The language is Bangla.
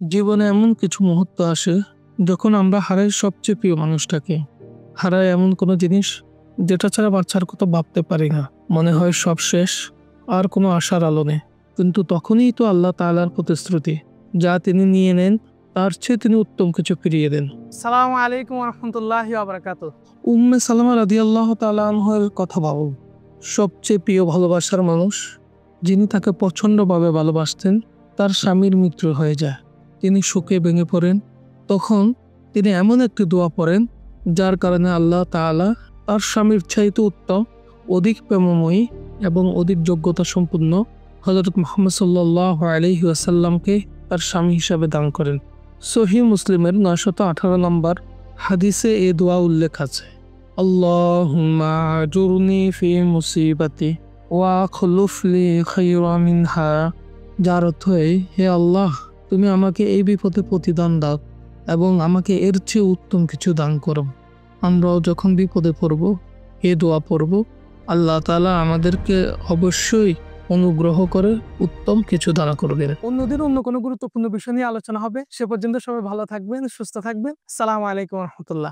জীবনে এমন কিছু মুহূর্ত আসে যখন আমরা হারাই সবচেয়ে প্রিয় মানুষটাকে। হারাই এমন কোনো জিনিস যেটা ছাড়া বাচ্চার কথা ভাবতে পারি না। মনে হয় সব শেষ, আর কোনো আশার আলো নেই। কিন্তু তখনই তো আল্লাহ তাআলার প্রতিশ্রুতি, যা তিনি নিয়ে নেন তার চেয়ে তিনি উত্তম কিছু ফিরিয়ে দেন। সালামু আলাইকুম রহমতুল্লাহি ওয়া উম্মে সালামা রাদিয়াল্লাহু তাআলা আনহার কথা ভাবো। সবচেয়ে প্রিয় ভালোবাসার মানুষ, যিনি তাকে প্রচণ্ডভাবে ভালোবাসতেন, তার স্বামীর মৃত্যু হয়ে যায়। তিনি শোকে ভেঙে পড়েন। তখন তিনি এমন একটি দোয়া পড়েন, যার কারণে আল্লাহ তাআলা তার স্বামীর চাইতে উত্তম, অধিক প্রেমময়ী এবং অধিক যোগ্যতা সম্পন্ন হযরত মুহাম্মদ সাল্লাল্লাহু আলাইহি ওয়াসাল্লামকে তার স্বামী হিসাবে দান করেন। সহিহ মুসলিমের 918 নম্বর হাদিসে এ দোয়া উল্লেখ আছে, আল্লাহুম্মা আজুরনি ফি মুসিবাতি ওয়া খুলুফলি খায়রা মিনহা, যার অর্থ এই, হে আল্লাহ, তুমি আমাকে এই বিপদে প্রতিদান দাও এবং আমাকে এর চেয়ে উত্তম কিছু দান করো। আমরাও যখন বিপদে পড়ব এ দোয়া পড়ব, আল্লাহ তাআলা আমাদেরকে অবশ্যই অনুগ্রহ করে উত্তম কিছু দান করবেন। অন্যদিন অন্য কোনো গুরুত্বপূর্ণ বিষয় নিয়ে আলোচনা হবে। সে পর্যন্ত সবাই ভালো থাকবেন, সুস্থ থাকবেন। আসসালামু আলাইকুম রহমতুল্লাহ।